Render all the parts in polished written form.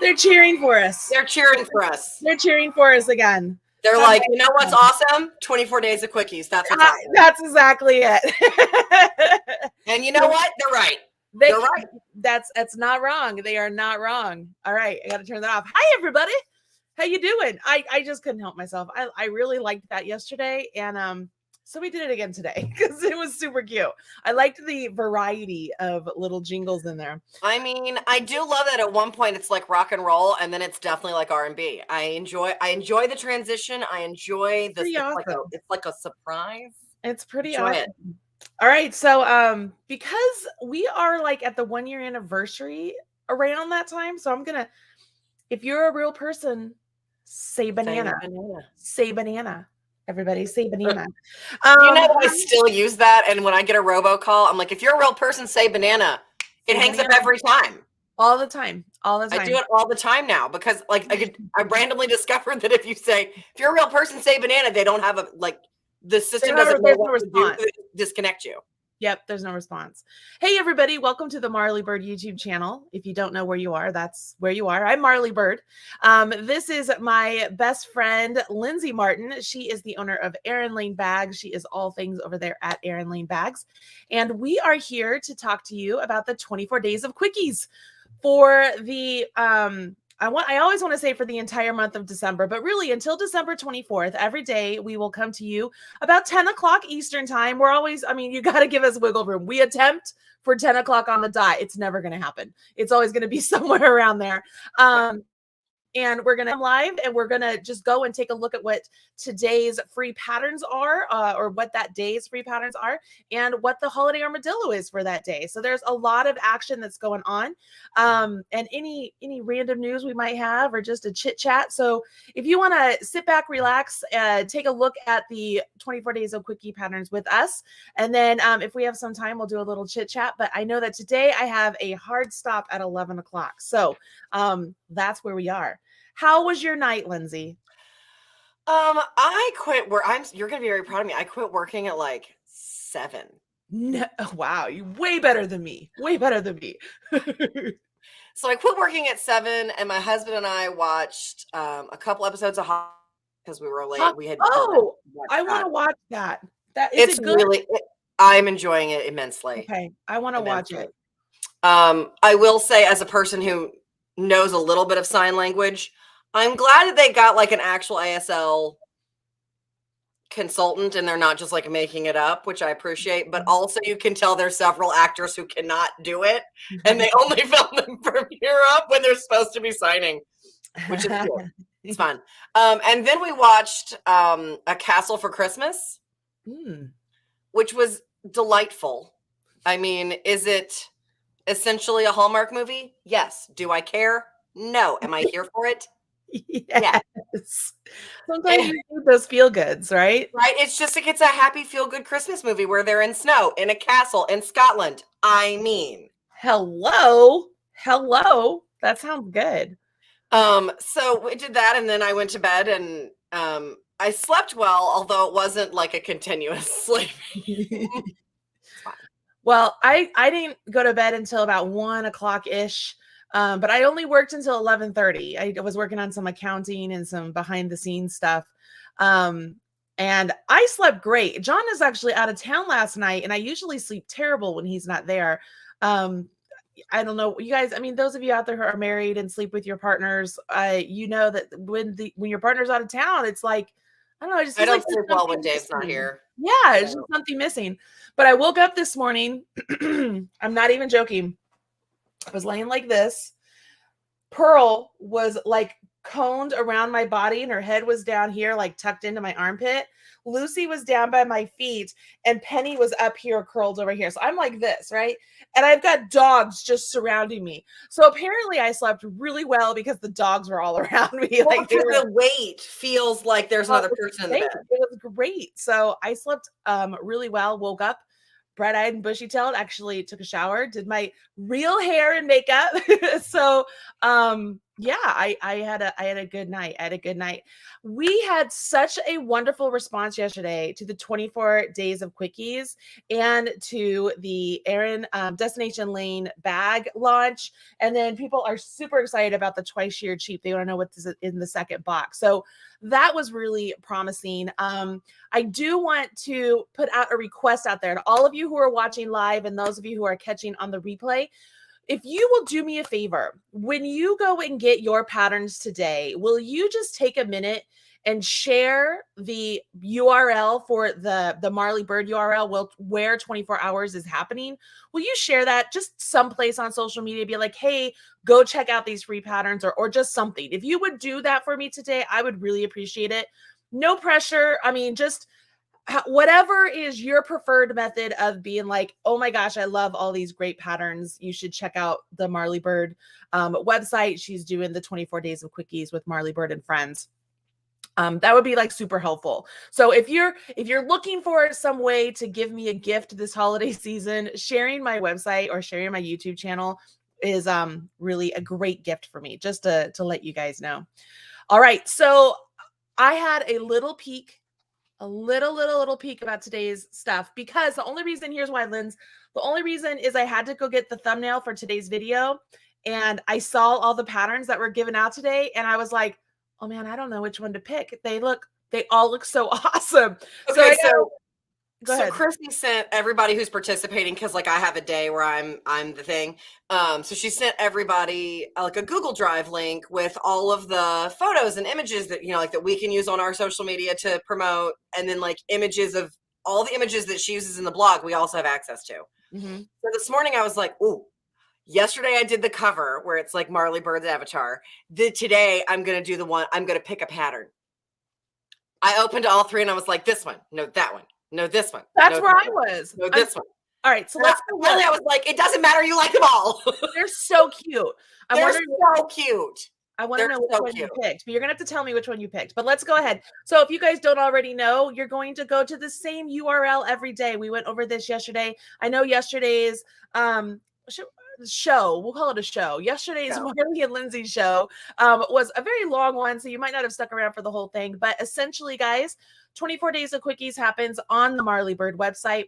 They're cheering for us. They're cheering for us. They're cheering for us again. They're like, you know what's awesome? 24 days of quickies. That's what's awesome. That's exactly it. And you know what? They're right. They're right. That's not wrong. They are not wrong. All right. I got to turn that off. Hi, everybody. How you doing? I just couldn't help myself. I really liked that yesterday. And so we did it again today because it was super cute. I liked the variety of little jingles in there. I mean, I do love that at one point it's like rock and roll, and then it's definitely like R&B. I enjoy the transition. I enjoy this. It's like a surprise. It's pretty awesome. All right. So because we are like at the 1 year anniversary around that time, so I'm gonna, if you're a real person, say banana. Say banana. Everybody say banana. I still use that. And when I get a robocall, I'm like, if you're a real person, say banana. It hangs up every time. All the time. I do it all the time now because like I randomly discovered that if you're a real person, say banana, they don't have the system doesn't know what to do to disconnect you. Yep, there's no response. Hey, everybody. Welcome to the Marley Bird YouTube channel. If you don't know where you are, that's where you are. I'm Marley Bird. This is my best friend, Lindsay Martin. She is the owner of Erin Lane Bags. She is all things over there at Erin Lane Bags. And we are here to talk to you about the 24 days of quickies for the I always want to say for the entire month of December, but really until December 24th, every day we will come to you about 10 o'clock Eastern time. We're always, you got to give us wiggle room. We attempt for 10 o'clock on the dot. It's never going to happen. It's always going to be somewhere around there. and we're going to come live and we're going to just go and take a look at what today's free patterns are, or what that day's free patterns are, and what the holiday armadillo is for that day. So there's a lot of action that's going on, and any random news we might have, or just a chit chat. So if you want to sit back, relax, take a look at the 24 days of Quickie patterns with us, and then if we have some time, we'll do a little chit chat. But I know that today I have a hard stop at 11 o'clock. So that's where we are. How was your night, Lindsay? I quit work. You're gonna be very proud of me. I quit working at like 7. No, wow, you way better than me. Way better than me. So I quit working at 7, and my husband and I watched a couple episodes of Hot because we were late. We had I want to watch that. It's good. Really. I'm enjoying it immensely. Okay, I want to watch it. I will say, as a person who knows a little bit of sign language, I'm glad that they got like an actual ASL consultant and they're not just like making it up, which I appreciate. But also, you can tell there's several actors who cannot do it, and they only film them from Europe when they're supposed to be signing, which is cool. It's fun. And then we watched A Castle for Christmas, which was delightful. I mean, is it essentially a Hallmark movie? Yes. Do I care? No. Am I here for it? Yes. Sometimes you need those feel goods, right? Right. It's just like, it's a happy feel good Christmas movie where they're in snow in a castle in Scotland. I mean, hello. That sounds good. So we did that, and then I went to bed, and I slept well, although it wasn't like a continuous sleep. Well, I didn't go to bed until about 1 o'clock ish. But I only worked until 11:30. I was working on some accounting and some behind the scenes stuff. And I slept great. John is actually out of town last night, and I usually sleep terrible when he's not there. I don't know, you guys, I mean, those of you out there who are married and sleep with your partners, you know that when your partner's out of town, it's like, I don't know, I don't sleep well when Dave's not here. Yeah, it's just something missing. But I woke up this morning. I'm not even joking. I was laying like this. Pearl was like coned around my body, and her head was down here, like tucked into my armpit. Lucy was down by my feet, and Penny was up here, curled over here. So I'm like this, right? And I've got dogs just surrounding me. So apparently I slept really well because the dogs were all around me. Well, like the weight feels like there's another person in the bed. It was great. So I slept really well, woke up bright-eyed and bushy-tailed, actually took a shower, did my real hair and makeup. So yeah, I had a good night. We had such a wonderful response yesterday to the 24 days of Quickies and to the Erin Destination Lane bag launch. And then people are super excited about the twice sheared sheep. They want to know what's in the second box. So that was really promising. I do want to put out a request out there to all of you who are watching live and those of you who are catching on the replay. If you will do me a favor, when you go and get your patterns today, will you just take a minute and share the URL for the Marley Bird URL where 24 hours is happening? Will you share that just someplace on social media? Be like, hey, go check out these free patterns, or just something. If you would do that for me today, I would really appreciate it. No pressure. I mean, just whatever is your preferred method of being like, oh my gosh, I love all these great patterns. You should check out the Marley Bird website. She's doing the 24 days of Quickies with Marley Bird and friends. That would be like super helpful. So if you're looking for some way to give me a gift this holiday season, sharing my website or sharing my YouTube channel is really a great gift for me, just to let you guys know. All right. So I had a little peek about today's stuff, because the only reason, here's why, Linz, the only reason is I had to go get the thumbnail for today's video, and I saw all the patterns that were given out today, and I was like, oh man, I don't know which one to pick. They all look so awesome. Okay, go ahead. Christy sent everybody who's participating, because like I have a day where I'm the thing. So she sent everybody like a Google Drive link with all of the photos and images that, like that we can use on our social media to promote, and then like images of all the images that she uses in the blog we also have access to. So this morning I was like, ooh, Yesterday I did the cover where it's like Marley Bird's avatar. Today I'm going to do the one, I'm going to pick a pattern. I opened all three and I was like, this one, no, that one, no, this one. That's no, where I was. No, this one. All right, so let's go. Finally, I was like, it doesn't matter. You like them all. They're so cute. They're so cute. I want to know which one you picked, but you're going to have to tell me which one you picked. But let's go ahead. So if you guys don't already know, you're going to go to the same URL every day. We went over this yesterday. I know yesterday's show, we'll call it a show. Yesterday's Marley and Lindsay show was a very long one, so you might not have stuck around for the whole thing. But essentially, guys, 24 Days of Quickies happens on the Marley Bird website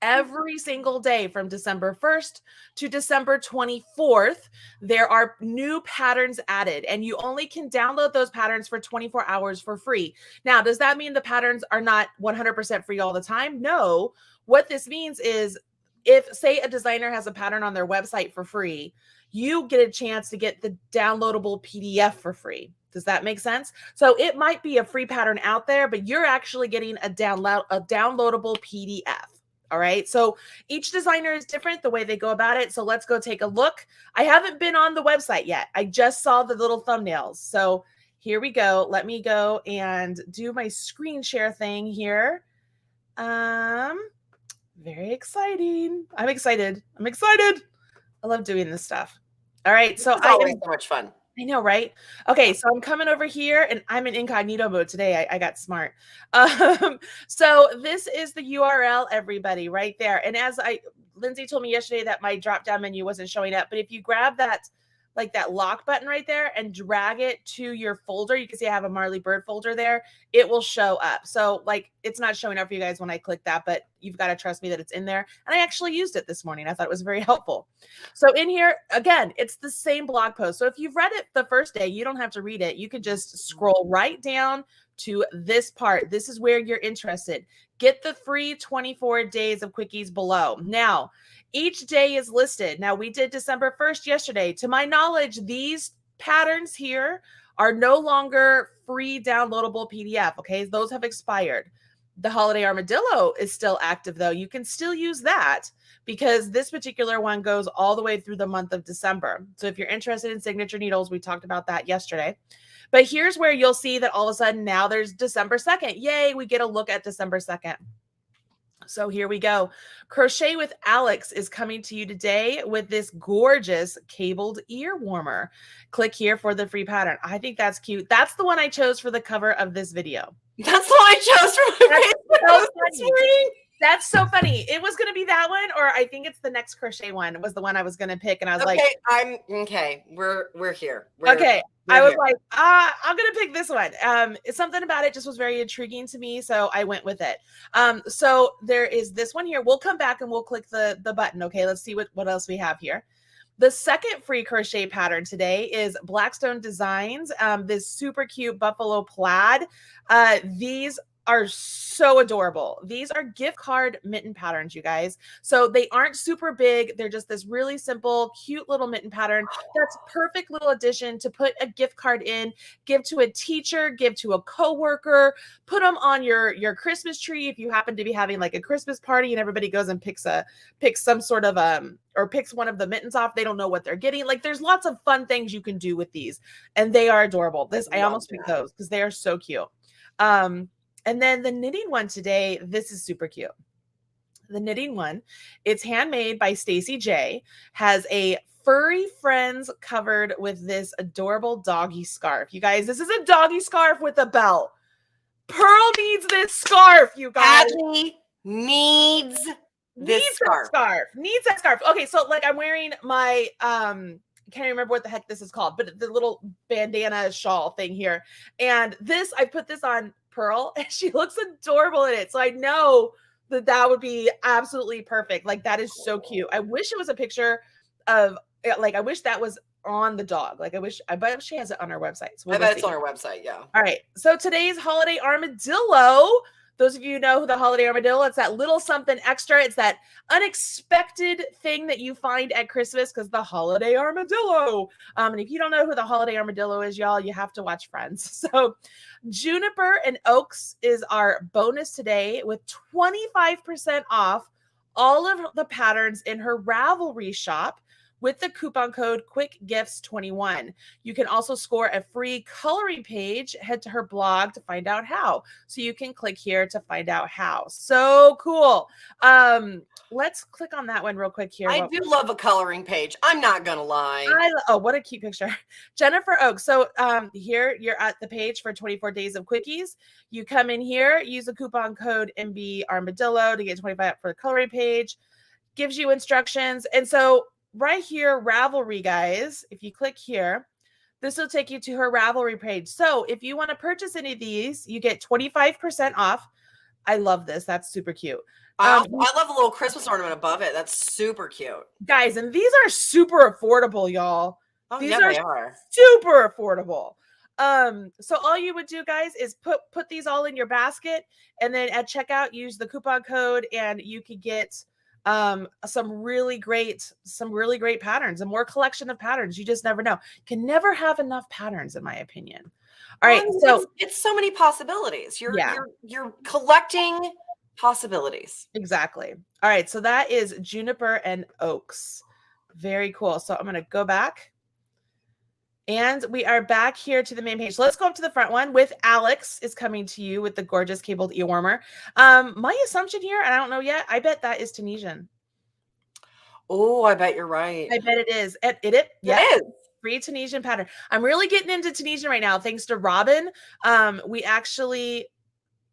every single day from December 1st to December 24th. There are new patterns added, and you only can download those patterns for 24 hours for free. Now, does that mean the patterns are not 100% free all the time? No. What this means is if, say, a designer has a pattern on their website for free, you get a chance to get the downloadable PDF for free. Does that make sense? So it might be a free pattern out there, but you're actually getting a downloadable PDF. All right. So each designer is different the way they go about it. So let's go take a look. I haven't been on the website yet. I just saw the little thumbnails. So here we go. Let me go and do my screen share thing here. Very exciting. I'm excited. I love doing this stuff. All right. So it's always so much fun. I know, right? Okay, so I'm coming over here and I'm in incognito mode today. I got smart. So this is the URL, everybody, right there. And as Lindsay told me yesterday that my drop-down menu wasn't showing up, but if you grab that, like that lock button right there and drag it to your folder, you can see I have a Marley Bird folder there. It will show up. So like, it's not showing up for you guys when I click that, but you've got to trust me that it's in there. And I actually used it this morning. I thought it was very helpful. So in here, again, it's the same blog post. So if you've read it the first day, you don't have to read it. You can just scroll right down to this part. This is where you're interested. Get the free 24 days of quickies below. Now, each day is listed. Now, we did December 1st yesterday. To my knowledge, these patterns here are no longer free downloadable PDF. Okay, those have expired. The Holiday Armadillo is still active, though. You can still use that because this particular one goes all the way through the month of December. So if you're interested in signature needles, we talked about that yesterday. But here's where you'll see that all of a sudden now there's December 2nd. Yay, we get a look at December 2nd. So here we go. Crochet with Alex is coming to you today with this gorgeous cabled ear warmer. Click here for the free pattern. I think that's cute. That's the one I chose for the cover of this video. That's the one I chose for my Facebook. That's so funny. It was going to be that one, or I think it's the next crochet one was the one I was going to pick. And I was like, we're here. I was like, I'm going to pick this one. Something about it just was very intriguing to me. So I went with it. So there is this one here. We'll come back and we'll click the button. Okay. Let's see what else we have here. The second free crochet pattern today is Blackstone Designs. This super cute buffalo plaid. These are so adorable. These are gift card mitten patterns, you guys. So they aren't super big. They're just this really simple, cute little mitten pattern. That's perfect little addition to put a gift card in, give to a teacher, give to a coworker, put them on your Christmas tree if you happen to be having like a Christmas party and everybody goes and picks some sort of or picks one of the mittens off. They don't know what they're getting. Like there's lots of fun things you can do with these, and they are adorable. I almost picked those because they are so cute. And then the knitting one today, this is super cute. The knitting one, it's handmade by Stacy J, has a furry friends covered with this adorable doggy scarf. You guys, this is a doggy scarf with a belt. Pearl needs this scarf, you guys. Abby needs that scarf. Okay, so like I'm wearing my can't remember what the heck this is called, but the little bandana shawl thing here. And this, I put this on Pearl and she looks adorable in it. So I know that would be absolutely perfect. Like that is so cute. I wish it was a picture of like, I wish that was on the dog. Like I bet she has it on our website. So I bet it's on our website. Yeah. All right. So today's holiday armadillo. Those of you who know the holiday armadillo, it's that little something extra. It's that unexpected thing that you find at Christmas because the holiday armadillo. And if you don't know who the holiday armadillo is, y'all, you have to watch Friends. So Juniper and Oaks is our bonus today with 25% off all of the patterns in her Ravelry shop with the coupon code QuickGifts21. You can also score a free coloring page. Head to her blog to find out how. So you can click here to find out how. So cool. Let's click on that one real quick here. I do love a coloring page. I'm not gonna lie. Oh, what a cute picture. Jennifer Oaks. So here you're at the page for 24 days of quickies. You come in here, use the coupon code MB Armadillo to get 25 for the coloring page. Gives you instructions. And so right here, Ravelry, guys, if you click here, this will take you to her Ravelry page. So if you want to purchase any of these, you get 25% off. I love this. That's super cute. I love the little Christmas ornament above it. That's super cute. Guys, and these are super affordable, y'all. Oh, these yeah, they are super affordable. So all you would do, guys, is put these all in your basket, and then at checkout, use the coupon code, and you could get some really great patterns, a more collection of patterns. You just never know. Can never have enough patterns, in my opinion. All right, so it's so many possibilities. You're collecting possibilities. Exactly. All right, so that is juniper and oaks. Very cool. So I'm going to go back, and we are back here to the main page. So let's go up to the front one with Alex is coming to you with the gorgeous cabled ear warmer. My assumption here, and I don't know yet, I bet that is Tunisian. Oh, I bet you're right. I bet it is. It is. Free Tunisian pattern. I'm really getting into Tunisian right now, thanks to Robin. We actually,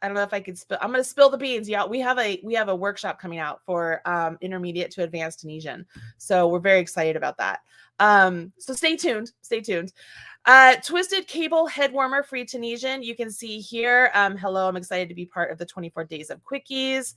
I don't know if I could spill. I'm going to spill the beans, y'all. We have a workshop coming out for intermediate to advanced Tunisian, so we're very excited about that. So stay tuned. Stay tuned. Twisted cable head warmer, free Tunisian. You can see here. Hello, I'm excited to be part of the 24 days of quickies.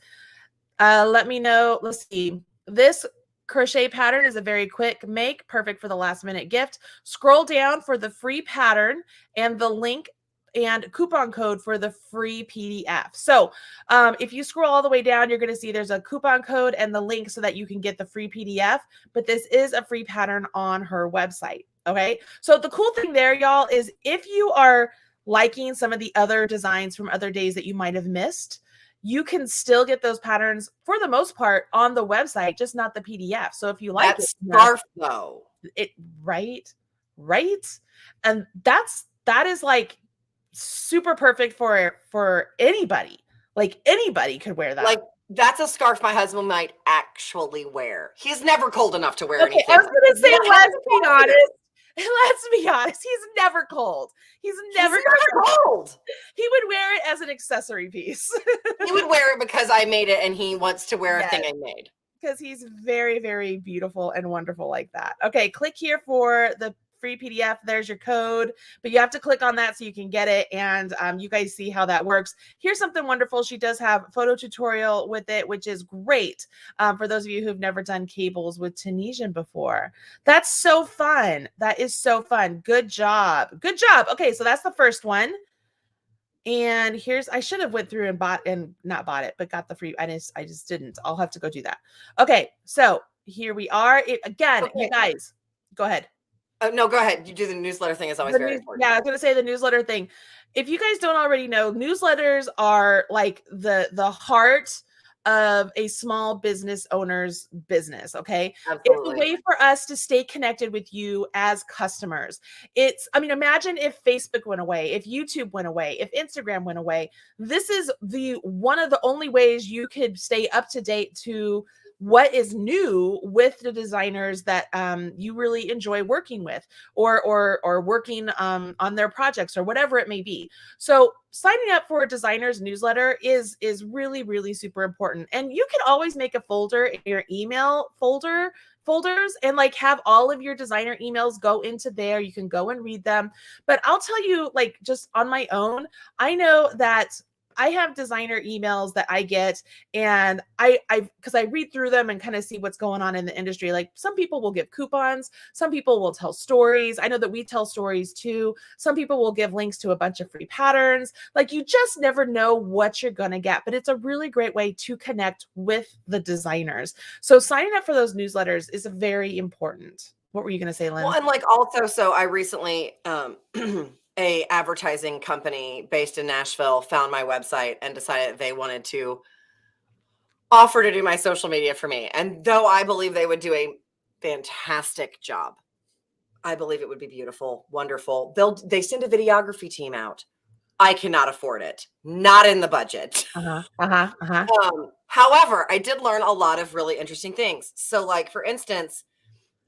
Let me know. Let's see. This crochet pattern is a very quick make, perfect for the last minute gift. Scroll down for the free pattern and the link and coupon code for the free PDF. So if you scroll all the way down, you're going to see there's a coupon code and the link so that you can get the free PDF, but this is a free pattern on her website. Okay. So the cool thing there, y'all, is if you are liking some of the other designs from other days that you might have missed, you can still get those patterns for the most part on the website, just not the PDF. So if you like that scarf though, right. And that is like super perfect for anybody. Like anybody could wear that. Like that's a scarf my husband might actually wear. He's never cold enough to wear anything. I was gonna say, let's be honest. Let's be honest. He's never cold. He's never cold. He would wear it as an accessory piece. He would wear it because I made it and he wants to wear a thing I made. Because he's very, very beautiful and wonderful like that. Okay, click here for the free PDF. There's your code, but you have to click on that so you can get it, and you guys see how that works. Here's something wonderful. She does have a photo tutorial with it, which is great for those of you who've never done cables with Tunisian before. That's so fun. That is so fun. Good job. Okay, so that's the first one. And here's, I should have went through and not bought it, but got the free. I just didn't. I'll have to go do that. Okay, so here we are. Again, you guys, go ahead. No, go ahead. You do the newsletter thing. Is always very important. Yeah, I was going to say the newsletter thing. If you guys don't already know, newsletters are like the heart of a small business owner's business. Okay. Absolutely. It's a way for us to stay connected with you as customers. Imagine if Facebook went away, if YouTube went away, if Instagram went away. This is one of the only ways you could stay up to date to what is new with the designers that you really enjoy working with or working on their projects or whatever it may be. So signing up for a designer's newsletter is really, really super important. And you can always make a folder in your email folders and like have all of your designer emails go into there. You can go and read them. But I'll tell you, like, just on my own, I know that I have designer emails that I get, and because I read through them and kind of see what's going on in the industry. Like some people will give coupons, some people will tell stories. I know that we tell stories too. Some people will give links to a bunch of free patterns. Like you just never know what you're going to get, but it's a really great way to connect with the designers. So signing up for those newsletters is very important. What were you going to say, Lynn? Well, and like also, so I recently, a advertising company based in Nashville found my website and decided they wanted to offer to do my social media for me. And though I believe they would do a fantastic job. I believe it would be beautiful, wonderful. They send a videography team out. I cannot afford it. Not in the budget. However, I did learn a lot of really interesting things. So, like, for instance,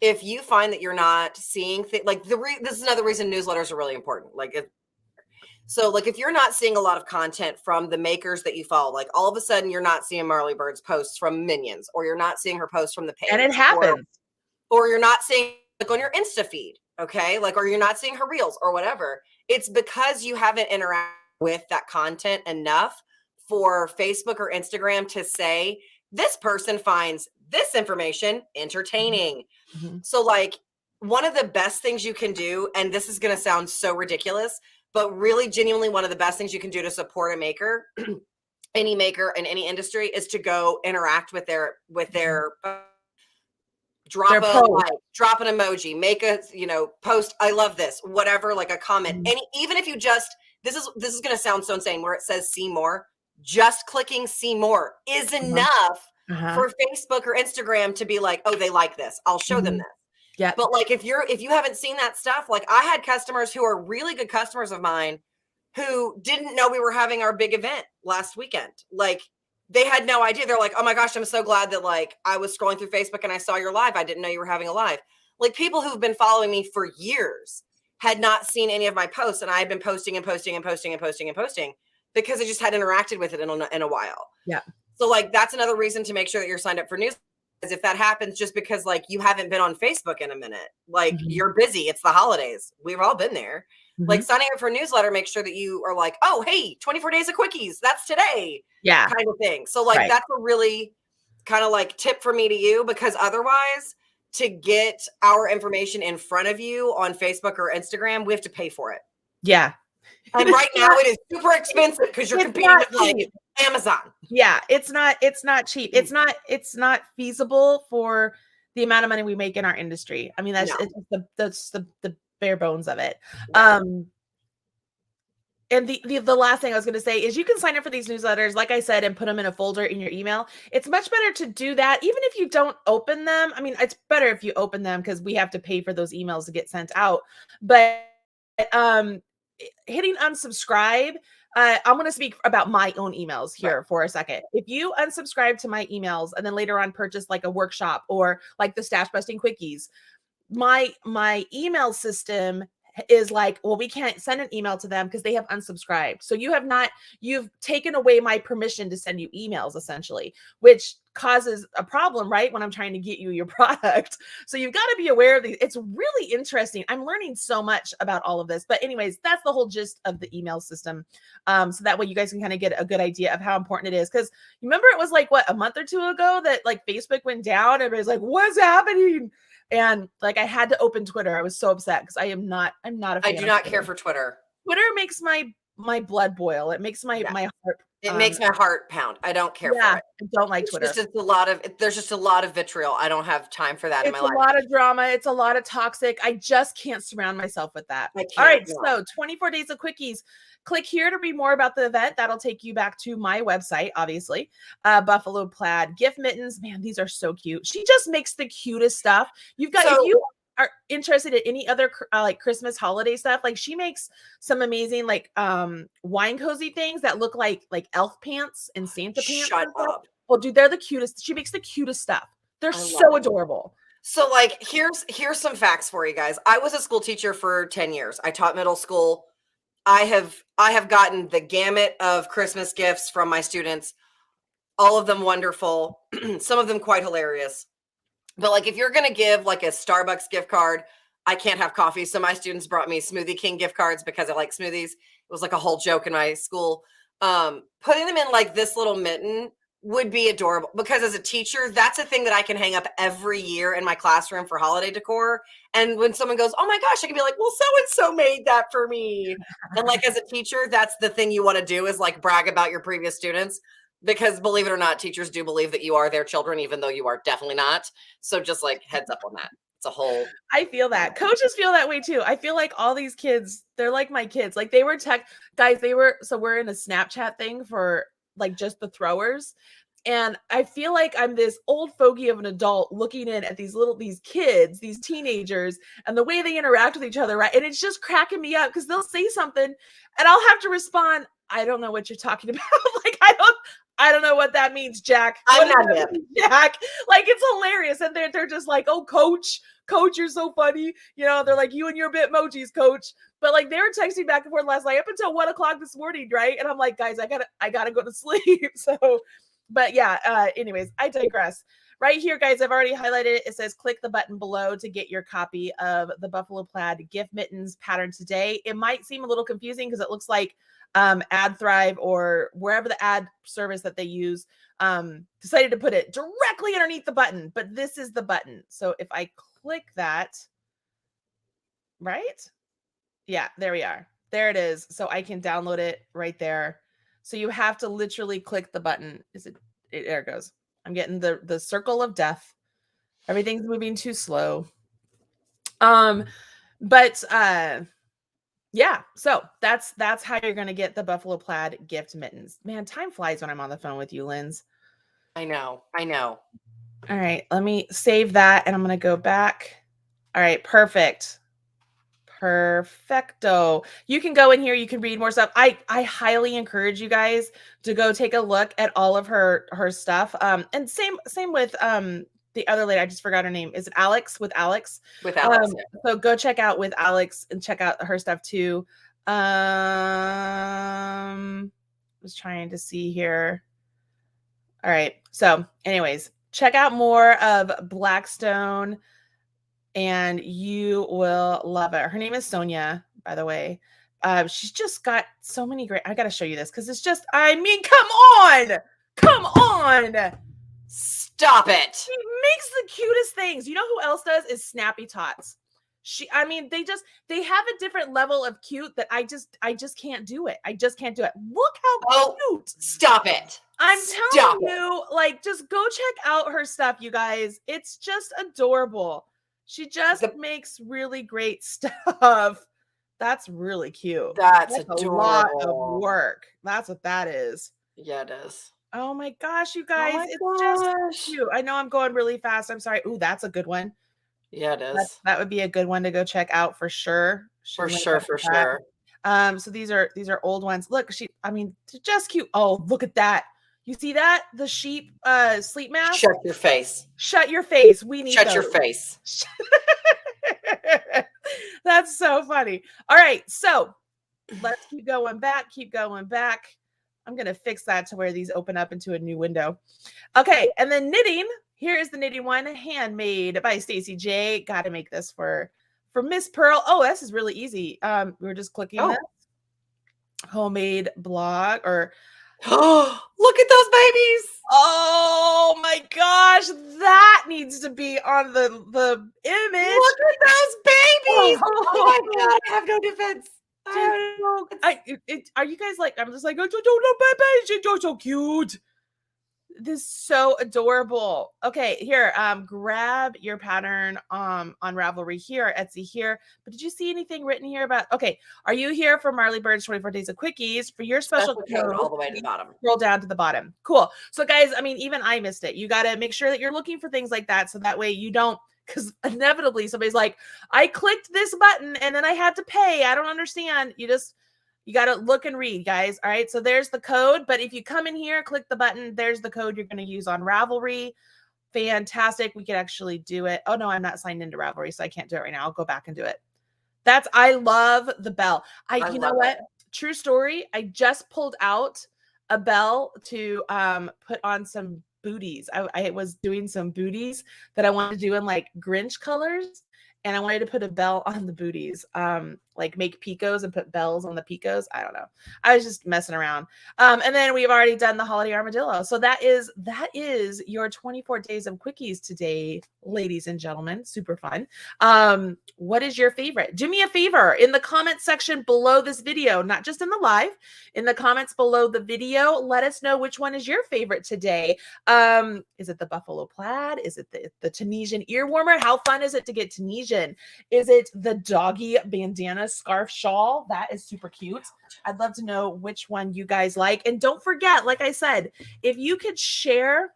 if you find that you're not seeing like this is another reason newsletters are really important. Like, if you're not seeing a lot of content from the makers that you follow, like all of a sudden you're not seeing Marley Bird's posts from Minions, or you're not seeing her posts from the page, and it happens, or you're not seeing like on your Insta feed, okay, like, or you're not seeing her reels or whatever. It's because you haven't interacted with that content enough for Facebook or Instagram to say this person finds this information entertaining. So, like, one of the best things you can do, and this is going to sound so ridiculous, but really genuinely one of the best things you can do to support a maker, any maker in any industry, is to go interact with their drop an emoji, make a post, I love this, whatever, like a comment. And even if you just, this is going to sound so insane, where it says see more, just clicking see more is enough for Facebook or Instagram to be like, oh, they like this, I'll show them this. Yeah. But like, if you haven't seen that stuff, like I had customers who are really good customers of mine who didn't know we were having our big event last weekend. Like, they had no idea. They're like, oh my gosh, I'm so glad that like I was scrolling through Facebook and I saw your live. I didn't know you were having a live. Like, people who've been following me for years had not seen any of my posts, and I had been posting and posting and posting and posting and posting because I just hadn't interacted with it in a while. Yeah. So like, that's another reason to make sure that you're signed up for news. If that happens just because like you haven't been on Facebook in a minute, like you're busy, it's the holidays, we've all been there. Like, signing up for a newsletter, make sure that you are like, oh, hey, 24 days of quickies, that's today, kind of thing. So like, that's a really kind of like tip for me to you, because otherwise, to get our information in front of you on Facebook or Instagram, we have to pay for it. Yeah. And right now it is super expensive because you're competing with like Amazon. Yeah, it's not cheap. It's not feasible for the amount of money we make in our industry. I mean, that's the bare bones of it. And the last thing I was going to say is you can sign up for these newsletters, like I said, and put them in a folder in your email. It's much better to do that, even if you don't open them. I mean, it's better if you open them because we have to pay for those emails to get sent out. But hitting unsubscribe, I'm going to speak about my own emails here for a second. If you unsubscribe to my emails and then later on purchase like a workshop or like the stash busting quickies, my email system is like, well, we can't send an email to them because they have unsubscribed. So you've taken away my permission to send you emails, essentially, which causes a problem, right? When I'm trying to get you your product. So you've got to be aware of these. It's really interesting. I'm learning so much about all of this, but anyways, that's the whole gist of the email system. So that way you guys can kind of get a good idea of how important it is. Cause you remember it was like, what, a month or two ago that like Facebook went down. Everybody's like, what's happening? And like, I had to open Twitter. I was so upset because I'm not a fan. I do not care for Twitter. Twitter makes my blood boil. It makes my heart. It makes my heart pound. I don't care for it. I don't like Twitter. There's just a lot of vitriol. I don't have time for that in my life. It's a lot of drama. It's a lot of toxic. I just can't surround myself with that. All right. So 24 days of quickies. Click here to read more about the event. That'll take you back to my website, obviously. Buffalo Plaid gift mittens. Man, these are so cute. She just makes the cutest stuff. If you are interested in any other like Christmas holiday stuff, like she makes some amazing like wine cozy things that look like elf pants and Santa pants. Shut up. Oh, dude, they're the cutest. She makes the cutest stuff. They're so adorable. So like, here's some facts for you guys. I was a school teacher for 10 years. I taught middle school. I have gotten the gamut of Christmas gifts from my students, all of them wonderful, some of them quite hilarious. But like, if you're going to give like a Starbucks gift card, I can't have coffee. So my students brought me Smoothie King gift cards because I like smoothies. It was like a whole joke in my school. Putting them in like this little mitten would be adorable, because as a teacher, that's a thing that I can hang up every year in my classroom for holiday decor. And when someone goes, oh my gosh, I can be like, well, so-and-so made that for me. And like, as a teacher, that's the thing you want to do, is like brag about your previous students, because believe it or not, teachers do believe that you are their children, even though you are definitely not. So just like heads up on that. It's a whole. I feel that coaches feel that way too. I feel like all these kids, they're like my kids. Like they were guys. So we're in a Snapchat thing for like just the throwers. And I feel like I'm this old fogey of an adult looking in at these kids, these teenagers, and the way they interact with each other, right? And it's just cracking me up because they'll say something and I'll have to respond, I don't know what you're talking about. Like, I don't know what that means, Jack. I'm not him. Jack. Like, it's hilarious. And they're just like, oh, coach, you're so funny. You know, they're like, you and your Bitmojis, coach. But like, they were texting back and forth last night up until 1 o'clock this morning, right? And I'm like, guys, I gotta go to sleep. So, but yeah, anyways, I digress. Right here, guys, I've already highlighted it. It says click the button below to get your copy of the Buffalo Plaid gift mittens pattern today. It might seem a little confusing because it looks like AdThrive or wherever the ad service that they use decided to put it directly underneath the button, but this is the button. So if I click that, right? Yeah, there we are. There it is. So I can download it right there. So you have to literally click the button. There it goes. I'm getting the circle of death. Everything's moving too slow. But yeah, so that's how you're gonna get the Buffalo Plaid gift mittens. Man, time flies when I'm on the phone with you, Linz. I know. All right, let me save that and I'm gonna go back. All right, perfect. Perfecto. You can go in here, you can read more stuff. I highly encourage you guys to go take a look at all of her stuff. And same with the other lady, I just forgot her name. Is it Alex? With Alex. So go check out with Alex and check out her stuff too. Was trying to see here. All right. So anyways, check out more of Blackstone and you will love it. Her name is Sonia, by the way. She's just got so many great, I got to show you this because it's just, I mean, come on. Stop it. She makes the cutest things. You know who else does is Snappy Tots. They have a different level of cute that I just can't do it. I just can't do it. Look how cute. Stop it. I'm telling you, like, just go check out her stuff, you guys. It's just adorable. She just makes really great stuff. That's really cute. That's adorable. A lot of work. That's what that is. Yeah, it is. Oh my gosh, you guys. Just cute. I know I'm going really fast. I'm sorry. Ooh, that's a good one. Yeah, it is. That would be a good one to go check out for sure. For sure. So these are old ones. Look, just cute. Oh, look at that. You see that? The sheep sleep mask? Shut your face. Shut your face. We need Shut your face. That's so funny. All right, so let's keep going back. I'm going to fix that to where these open up into a new window. Okay, and then knitting. Here is the knitting one, handmade by Stacy J. Got to make this for Miss Pearl. Oh, this is really easy. We're just clicking this. Homemade blog or look at those babies. Oh my gosh, that needs to be on the image. Look at those babies. Oh my god, I have no defense. Are you guys like, I'm just like, oh, babies, you're so cute. This is so adorable. Okay, here, grab your pattern on Ravelry here, Etsy here. But did you see anything written here about, okay, are you here for Marley Bird's 24 Days of Quickies? For your special code, all the way to the bottom. Scroll down to the bottom. Cool. So guys, I mean, even I missed it. You got to make sure that you're looking for things like that. So that way you don't, because inevitably somebody's like, I clicked this button and then I had to pay. I don't understand. You got to look and read, guys. All right. So there's the code. But if you come in here, click the button, there's the code you're going to use on Ravelry. Fantastic. We could actually do it. Oh, no, I'm not signed into Ravelry, so I can't do it right now. I'll go back and do it. I love the bell. You know what? True story. I just pulled out a bell to put on some booties. I was doing some booties that I wanted to do in like Grinch colors. And I wanted to put a bell on the booties, like make picos and put bells on the picos. I don't know. I was just messing around. And then we've already done the holiday armadillo. So that is your 24 days of quickies today, ladies and gentlemen. Super fun. What is your favorite? Do me a favor in the comment section below this video, not just in the live, in the comments below the video. Let us know which one is your favorite today. Is it the Buffalo Plaid? Is it the Tunisian ear warmer? How fun is it to get Tunisian Polynesian. Is it the doggy bandana scarf shawl? That is super cute. I'd love to know which one you guys like. And don't forget, like I said, if you could share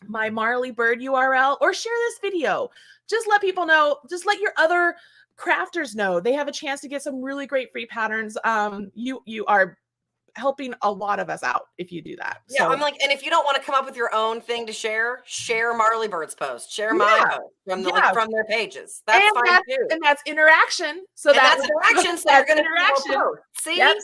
my Marley Bird URL or share this video, just let people know, just let your other crafters know they have a chance to get some really great free patterns. You are helping a lot of us out if you do that. Yeah, So I'm like, and if you don't want to come up with your own thing to share Marley Bird's post, share my post from the like from their pages. That's fine too. And that's interaction. So that's interaction. So you're going to interaction. See. Yep.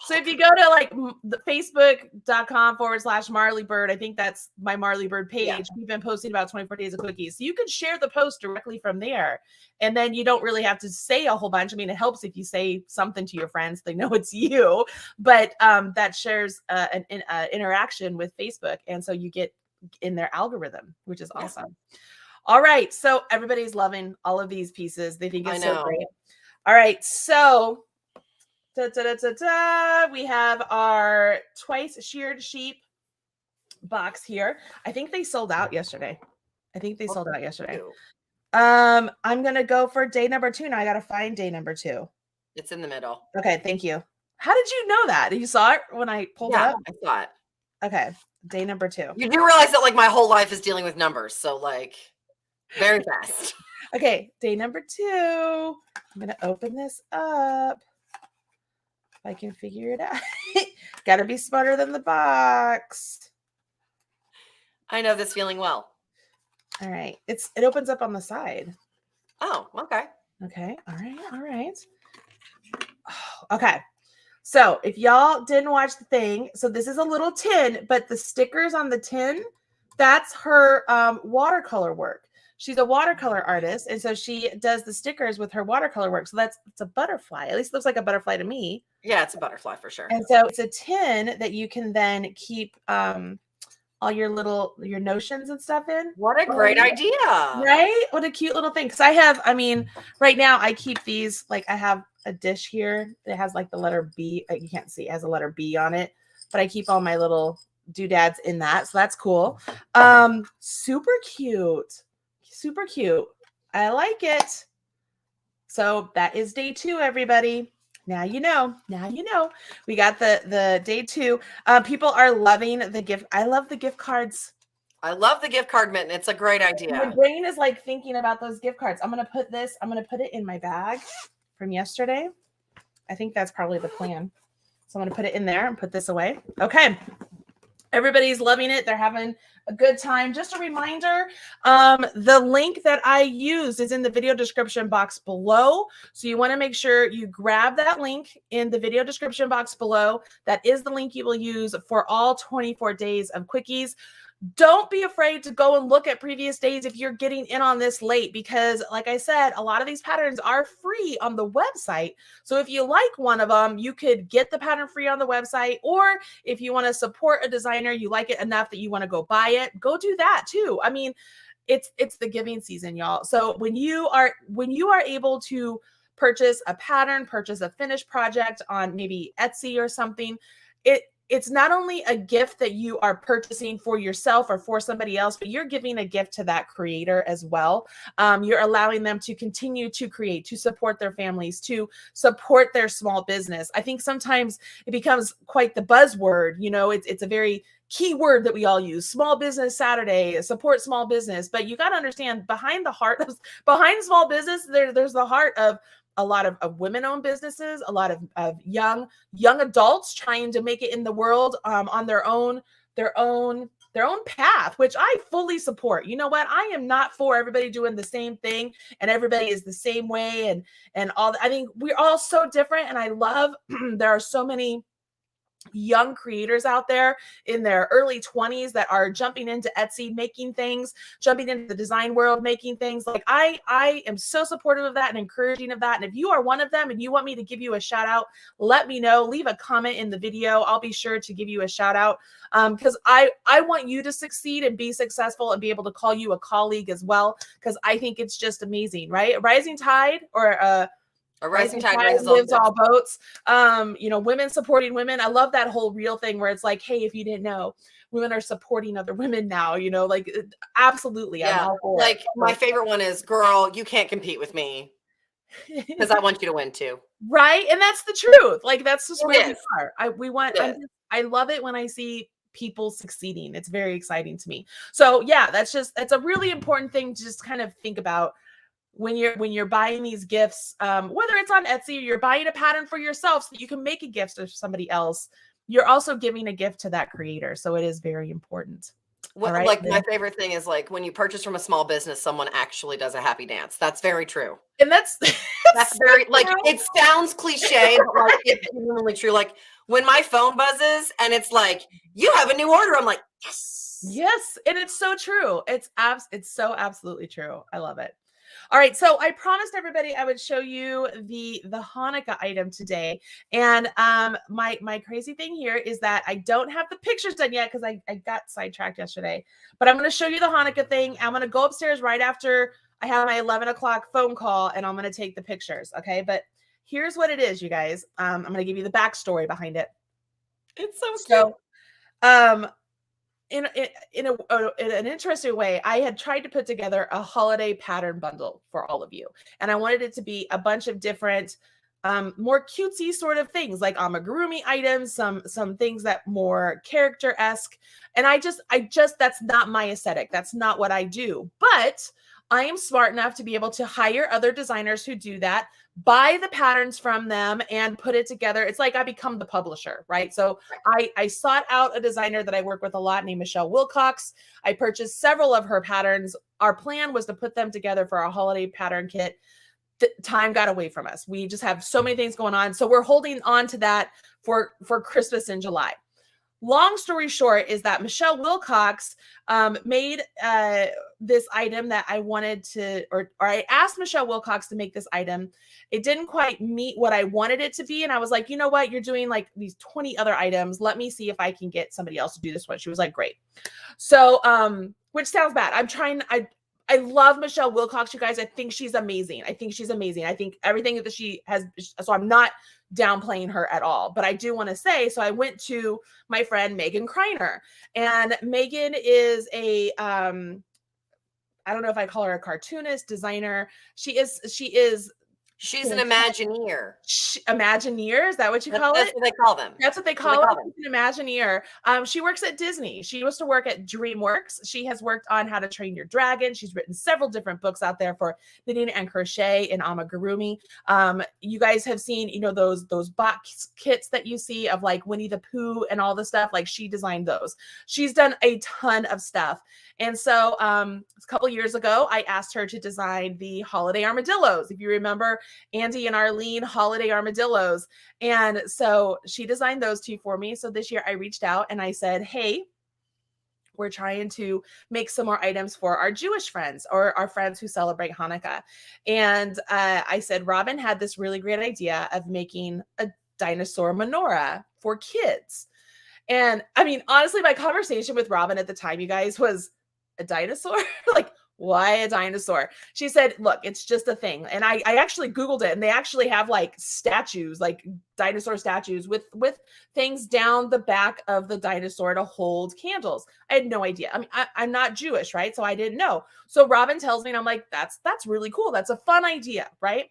So if you go to like the facebook.com/Marley Bird, I think that's my Marley Bird page. Yeah. We've been posting about 24 days of quickies. So you can share the post directly from there. And then you don't really have to say a whole bunch. I mean, it helps if you say something to your friends, they know it's you, but that shares an interaction with Facebook. And so you get in their algorithm, which is awesome. Yeah. All right. So everybody's loving all of these pieces. They think it's so great. All right. So we have our twice sheared sheep box here. I think they sold out yesterday. I'm going to go for day number 2. Now I got to find day number 2. It's in the middle. Okay. Thank you. How did you know that? You saw it when I pulled it up? I saw it. Okay. Day number 2. You do realize that like my whole life is dealing with numbers. So like very fast. Okay. Day number 2. I'm going to open this up. I can figure it out. Got to be smarter than the box. I know this feeling well. All right. It opens up on the side. Oh, okay. Okay. All right. Okay. So if y'all didn't watch the thing, so this is a little tin, but the stickers on the tin, that's her watercolor work. She's a watercolor artist, and so she does the stickers with her watercolor work. So it's a butterfly. At least it looks like a butterfly to me. Yeah, it's a butterfly for sure. And so it's a tin that you can then keep all your notions and stuff in. What a great idea. Right? What a cute little thing. Because right now I keep these, like I have a dish here that has like the letter B. You can't see, it has a letter B on it. But I keep all my little doodads in that. So that's cool. Super cute. Super cute. I like it. So that is day 2, everybody. Now you know. We got the day 2. People are loving the gift. I love the gift cards. I love the gift card, Mitten. It's a great idea. My brain is like thinking about those gift cards. I'm gonna put it in my bag from yesterday. I think that's probably the plan. So I'm gonna put it in there and put this away. Okay. Everybody's loving it. They're having a good time. Just a reminder, the link that I used is in the video description box below. So you want to make sure you grab that link in the video description box below. That is the link you will use for all 24 days of quickies. Don't be afraid to go and look at previous days if you're getting in on this late, because like I said, a lot of these patterns are free on the website. So if you like one of them, you could get the pattern free on the website, or if you want to support a designer, you like it enough that you want to go buy it, go do that too. I mean, it's the giving season, y'all. So when you are able to purchase a pattern, purchase a finished project on maybe Etsy or something, it's not only a gift that you are purchasing for yourself or for somebody else, but you're giving a gift to that creator as well. You're allowing them to continue to create, to support their families, to support their small business. I think sometimes it becomes quite the buzzword. You know, it's a very key word that we all use. Small Business Saturday, support small business. But you got to understand, behind small business, there's the heart of a lot of women-owned businesses, a lot of young adults trying to make it in the world on their own path, which I fully support. You know what? I am not for everybody doing the same thing and everybody is the same way and all. I think we're all so different, and I love there are so many young creators out there in their early 20s that are jumping into Etsy, making things, jumping into the design world, making things. Like I am so supportive of that and encouraging of that. And if you are one of them and you want me to give you a shout out, let me know. Leave a comment in the video. I'll be sure to give you a shout out because I want you to succeed and be successful and be able to call you a colleague as well, because I think it's just amazing, right? A rising tide or a A rising tide tide raises lifts all all boats. You know, women supporting women. I love that whole real thing where it's like, hey, if you didn't know, women are supporting other women now, you know, like absolutely. I'm Yeah. all for Like it. my favorite one is, girl, you can't compete with me because I want you to win too. Right. And that's the truth. Like that's just where It we is. are. I love it when I see people succeeding. It's very exciting to me. So yeah, that's a really important thing to just kind of think about when you're buying these gifts, whether it's on Etsy or you're buying a pattern for yourself so that you can make a gift to somebody else. You're also giving a gift to that creator. So it is very important. All right. Like my favorite thing is like when you purchase from a small business, someone actually does a happy dance. That's very true. And that's That's very like it sounds cliche, but like it's genuinely true. Like when my phone buzzes and it's like, you have a new order, I'm like, yes. Yes, and it's so true. It's so absolutely true. I love it. All right, so I promised everybody I would show you the Hanukkah item today. And my crazy thing here is that I don't have the pictures done yet because I got sidetracked yesterday. But I'm going to show you the Hanukkah thing. I'm going to go upstairs right after I have my 11 o'clock phone call, and I'm going to take the pictures. Okay, but here's what it is, you guys. I'm going to give you the backstory behind it. It's so cute. In an interesting way, I had tried to put together a holiday pattern bundle for all of you. And I wanted it to be a bunch of different, more cutesy sort of things like amigurumi items, some things that more character-esque. And I just, that's not my aesthetic. That's not what I do. But I am smart enough to be able to hire other designers who do that, buy the patterns from them and put it together. It's like I become the publisher, right? So I sought out a designer that I work with a lot named Michelle Wilcox. I purchased several of her patterns. Our plan was to put them together for a holiday pattern kit. Time got away from us. We just have so many things going on. So we're holding on to that for Christmas in July. Long story short is that Michelle Wilcox made this item that I wanted to, or I asked Michelle Wilcox to make this item. It didn't quite meet what I wanted it to be. And I was like, you know what? You're doing like these 20 other items. Let me see if I can get somebody else to do this one. She was like, great. So, which sounds bad. I love Michelle Wilcox, you guys. I think she's amazing. I think everything that she has, so I'm not downplaying her at all, but I do want to say, so I went to my friend Megan Kreiner, and Megan is I don't know if I call her a cartoonist, designer. She's an Imagineer. Imagineer, is that what you call it? That's what they call them. That's what they call it. An Imagineer. She works at Disney. She used to work at DreamWorks. She has worked on How to Train Your Dragon. She's written several different books out there for knitting and crochet and amigurumi. You guys have seen, you know, those box kits that you see of like Winnie the Pooh and all the stuff. Like she designed those. She's done a ton of stuff. And so a couple years ago, I asked her to design the holiday armadillos. If you remember, Andy and Arlene holiday armadillos. And so she designed those two for me. So this year I reached out and I said, hey, we're trying to make some more items for our Jewish friends or our friends who celebrate Hanukkah. And I said, Robin had this really great idea of making a dinosaur menorah for kids. And I mean, honestly, my conversation with Robin at the time, you guys, was a dinosaur? Like, why a dinosaur? She said, look, it's just a thing. And I actually Googled it, and they actually have like statues, like dinosaur statues with things down the back of the dinosaur to hold candles. I had no idea. I mean, I'm not Jewish, right? So I didn't know. So Robin tells me, and I'm like, that's really cool. That's a fun idea, right?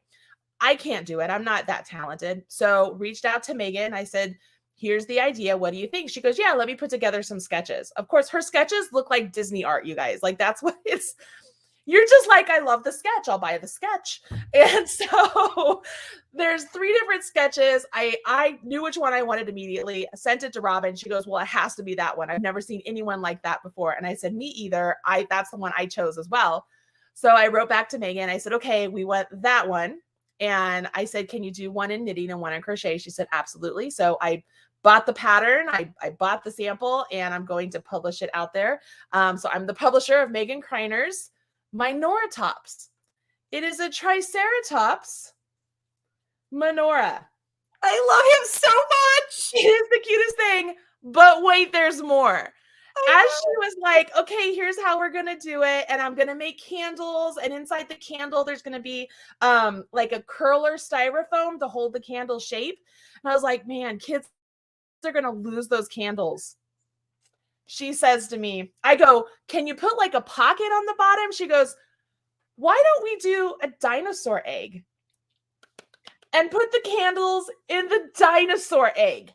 I can't do it. I'm not that talented. So reached out to Megan. I said, here's the idea. What do you think? She goes, yeah, let me put together some sketches. Of course, her sketches look like Disney art, you guys. Like that's what it's, you're just like, I love the sketch. I'll buy the sketch. And so there's 3 different sketches. I knew which one I wanted immediately. I sent it to Robin. She goes, well, it has to be that one. I've never seen anyone like that before. And I said, me either. That's the one I chose as well. So I wrote back to Megan. I said, okay, we want that one. And I said, can you do one in knitting and one in crochet? She said, absolutely. So I bought the pattern, I bought the sample, and I'm going to publish it out there. So I'm the publisher of Megan Kreiner's Minoratops. It is a Triceratops menorah. I love him so much. It is the cutest thing, but wait, there's more. as she was like, okay, here's how we're gonna do it, and I'm gonna make candles, and inside the candle there's gonna be like a curler styrofoam to hold the candle shape. And I was like, man, kids are gonna lose those candles. She says to me, I go, can you put like a pocket on the bottom? She goes, why don't we do a dinosaur egg and put the candles in the dinosaur egg?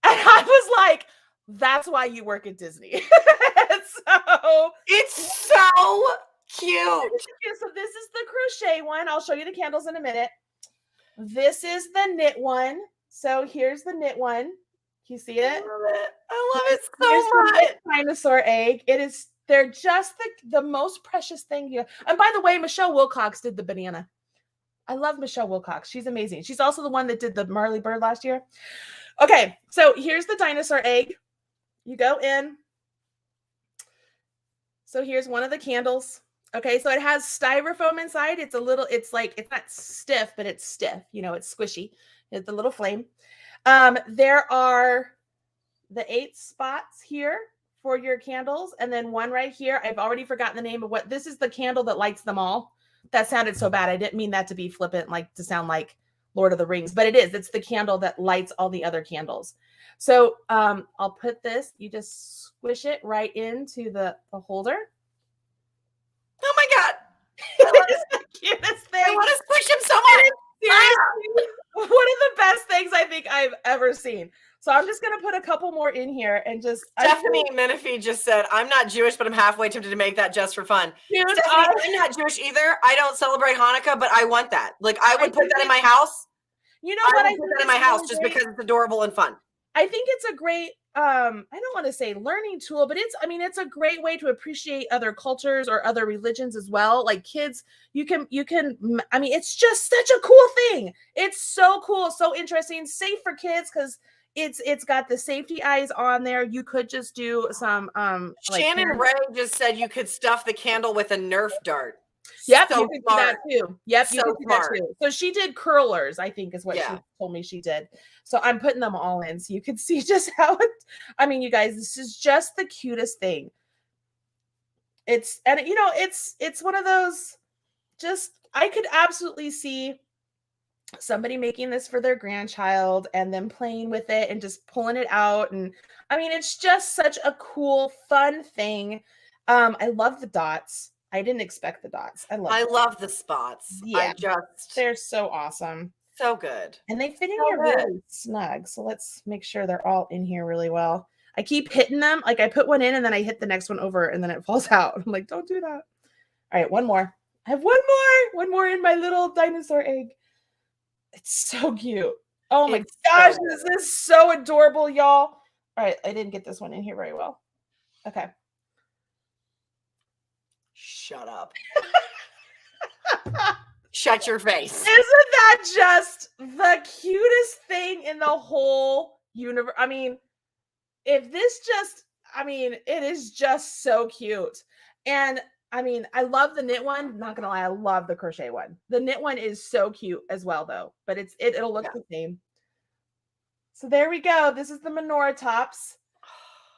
And I was like, that's why you work at Disney. So it's so cute. So this is the crochet one. I'll show you the candles in a minute. This is the knit one. So here's the knit one. You see it? I love it so much. Dinosaur egg. It is, they're just the most precious thing you. And by the way, Michelle Wilcox did the banana. I love Michelle Wilcox. She's amazing. She's also the one that did the Marley Bird last year. Okay, so here's the dinosaur egg. You go in. So here's one of the candles. Okay, so it has styrofoam inside. It's a little, it's like, it's not stiff, but it's stiff. You know, it's squishy. It's the little flame. There are the 8 spots here for your candles, and then one right here. I've already forgotten the name of what, this is the candle that lights them all. That sounded so bad. I didn't mean that to be flippant, like to sound like Lord of the Rings, but it is. It's the candle that lights all the other candles. So I'll put this, you just squish it right into the holder. Oh my God. It's the cutest thing. I want to squish him so much. Seriously, one of the best things I think I've ever seen. So I'm just going to put a couple more in here and just. Stephanie Menifee just said, I'm not Jewish, but I'm halfway tempted to make that just for fun. Dude, Stephanie, I'm not Jewish either. I don't celebrate Hanukkah, but I want that. Like, I would put that in my house. You know what? I would put that in my house just because it's adorable and fun. I think it's a great, I don't want to say learning tool, but it's, I mean, it's a great way to appreciate other cultures or other religions as well. Like kids, you can, I mean, it's just such a cool thing. It's so cool, so interesting, safe for kids because it's got the safety eyes on there. You could just do some, Shannon Ray just said you could stuff the candle with a Nerf dart. Yep, so you can do that too. Yep, you so can do that too. So she did curlers, I think is what she told me she did. So I'm putting them all in so you can see just how it, I mean, you guys, this is just the cutest thing. It's, and you know, it's one of those, just, I could absolutely see somebody making this for their grandchild and then playing with it and just pulling it out. And I mean, it's just such a cool, fun thing. I love the dots. I didn't expect the dots. I love the spots. Yeah, they're so awesome. So good. And they fit in here really snug. So let's make sure they're all in here really well. I keep hitting them. Like I put one in and then I hit the next one over and then it falls out. I'm like, don't do that. All right, one more. I have one more in my little dinosaur egg. It's so cute. Oh my gosh, this is so adorable, y'all. All right, I didn't get this one in here very well. Okay. Shut up. Shut your face. Isn't that just the cutest thing in the whole universe? I mean, if this just, I mean, it is just so cute. And I mean, I love the knit one. Not gonna lie, I love the crochet one. The knit one is so cute as well, though. But it'll look the same. So there we go. This is the menorah tops.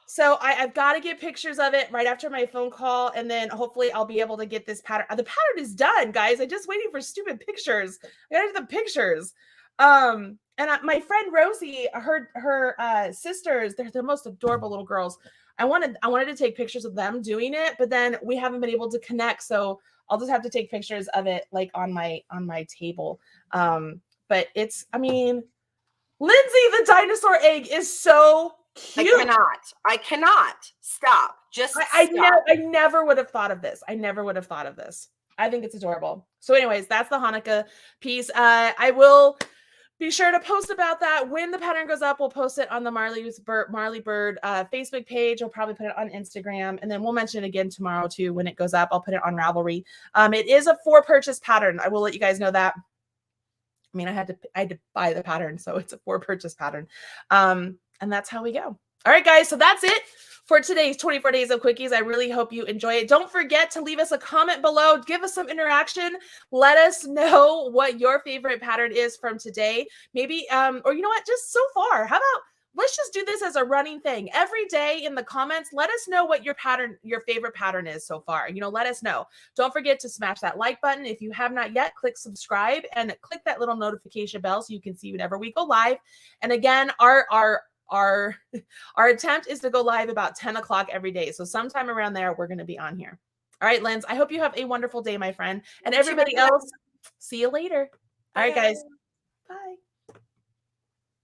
So I've got to get pictures of it right after my phone call, and then hopefully I'll be able to get this pattern. The pattern is done, guys. I'm just waiting for stupid pictures. I got to get the pictures. And my friend Rosie, her sisters, they're the most adorable little girls. I wanted to take pictures of them doing it, but then we haven't been able to connect, so I'll just have to take pictures of it like on my table. But it's, I mean, Lindsay, the dinosaur egg is so cute. I cannot stop. Just stop. I never would have thought of this. I think it's adorable. So anyways, that's the Hanukkah piece. I will be sure to post about that when the pattern goes up. We'll post it on the Marley Bird Facebook page. We'll probably put it on Instagram, and then we'll mention it again tomorrow too when it goes up. I'll put it on Ravelry. It is a 4-purchase pattern. I will let you guys know that. I mean, I had to buy the pattern, so it's a 4-purchase pattern. And that's how we go. All right, guys. So that's it for today's 24 Days of Quickies. I really hope you enjoy it. Don't forget to leave us a comment below. Give us some interaction. Let us know what your favorite pattern is from today. Maybe, or you know what, just so far. How about let's just do this as a running thing every day in the comments. Let us know what your favorite pattern is so far. Let us know. Don't forget to smash that like button. If you have not yet, click subscribe and click that little notification bell so you can see whenever we go live. And again, our attempt is to go live about 10 o'clock every day. So sometime around there, we're going to be on here. All right, Linz, I hope you have a wonderful day, my friend. And everybody else, see you later. All right, guys. Bye.